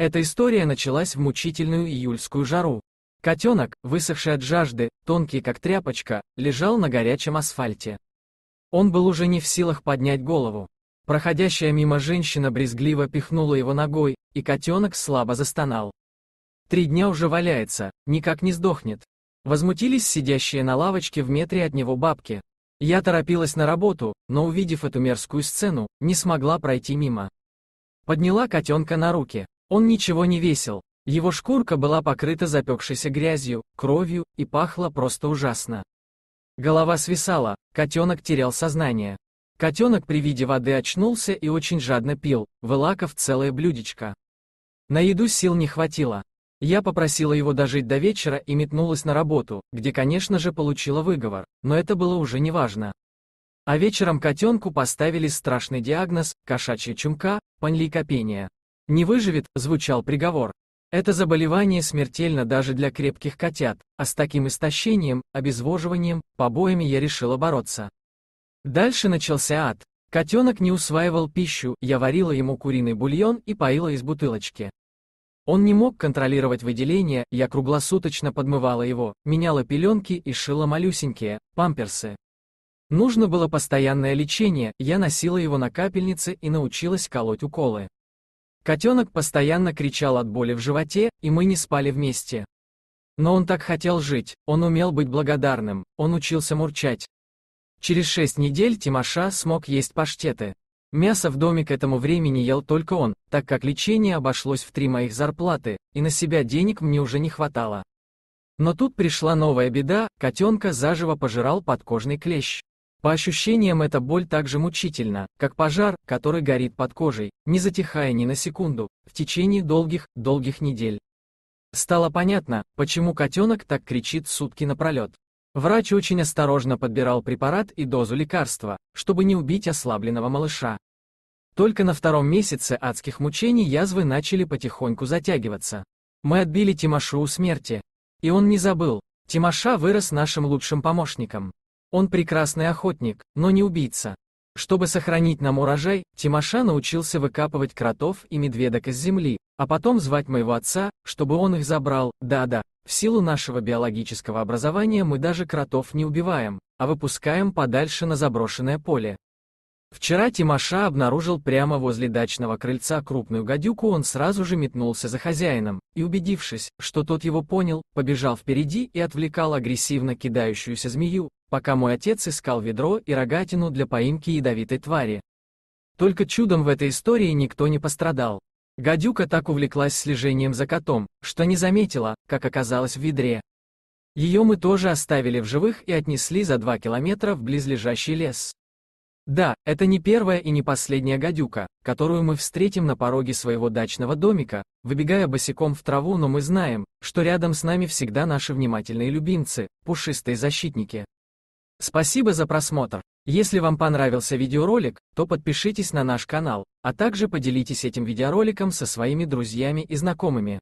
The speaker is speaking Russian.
Эта история началась в мучительную июльскую жару. Котенок, высохший от жажды, тонкий как тряпочка, лежал на горячем асфальте. Он был уже не в силах поднять голову. Проходящая мимо женщина брезгливо пихнула его ногой, и котенок слабо застонал. 3 дня уже валяется, никак не сдохнет. Возмутились сидящие на лавочке в метре от него бабки. Я торопилась на работу, но увидев эту мерзкую сцену, не смогла пройти мимо. Подняла котенка на руки. Он ничего не весил. Его шкурка была покрыта запекшейся грязью, кровью и пахла просто ужасно. Голова свисала, котенок терял сознание. Котенок при виде воды очнулся и очень жадно пил, вылакав целое блюдечко. На еду сил не хватило. Я попросила его дожить до вечера и метнулась на работу, где, конечно же, получила выговор, но это было уже неважно. А вечером котенку поставили страшный диагноз – кошачья чумка, панлейкопения. «Не выживет», – звучал приговор. Это заболевание смертельно даже для крепких котят, а с таким истощением, обезвоживанием, побоями я решила бороться. Дальше начался ад. Котенок не усваивал пищу, я варила ему куриный бульон и поила из бутылочки. Он не мог контролировать выделение, я круглосуточно подмывала его, меняла пеленки и шила малюсенькие, памперсы. Нужно было постоянное лечение, я носила его на капельнице и научилась колоть уколы. Котенок постоянно кричал от боли в животе, и мы не спали вместе. Но он так хотел жить, он умел быть благодарным, он учился мурчать. Через 6 недель Тимоша смог есть паштеты. Мясо в доме к этому времени ел только он, так как лечение обошлось в 3 моих зарплаты, и на себя денег мне уже не хватало. Но тут пришла новая беда, котенка заживо пожирал подкожный клещ. По ощущениям эта боль так же мучительна, как пожар, который горит под кожей, не затихая ни на секунду, в течение долгих недель. Стало понятно, почему котенок так кричит сутки напролет. Врач очень осторожно подбирал препарат и дозу лекарства, чтобы не убить ослабленного малыша. Только на 2-м месяце адских мучений язвы начали потихоньку затягиваться. Мы отбили Тимошу у смерти. И он не забыл. Тимоша вырос нашим лучшим помощником. Он прекрасный охотник, но не убийца. Чтобы сохранить нам урожай, Тимоша научился выкапывать кротов и медведок из земли, а потом звать моего отца, чтобы он их забрал. Да-да, в силу нашего биологического образования мы даже кротов не убиваем, а выпускаем подальше на заброшенное поле. Вчера Тимоша обнаружил прямо возле дачного крыльца крупную гадюку, он сразу же метнулся за хозяином, и убедившись, что тот его понял, побежал впереди и отвлекал агрессивно кидающуюся змею, пока мой отец искал ведро и рогатину для поимки ядовитой твари. Только чудом в этой истории никто не пострадал. Гадюка так увлеклась слежением за котом, что не заметила, как оказалась в ведре. Ее мы тоже оставили в живых и отнесли за 2 километра в близлежащий лес. Да, это не первая и не последняя гадюка, которую мы встретим на пороге своего дачного домика, выбегая босиком в траву, но мы знаем, что рядом с нами всегда наши внимательные любимцы, пушистые защитники. Спасибо за просмотр. Если вам понравился видеоролик, то подпишитесь на наш канал, а также поделитесь этим видеороликом со своими друзьями и знакомыми.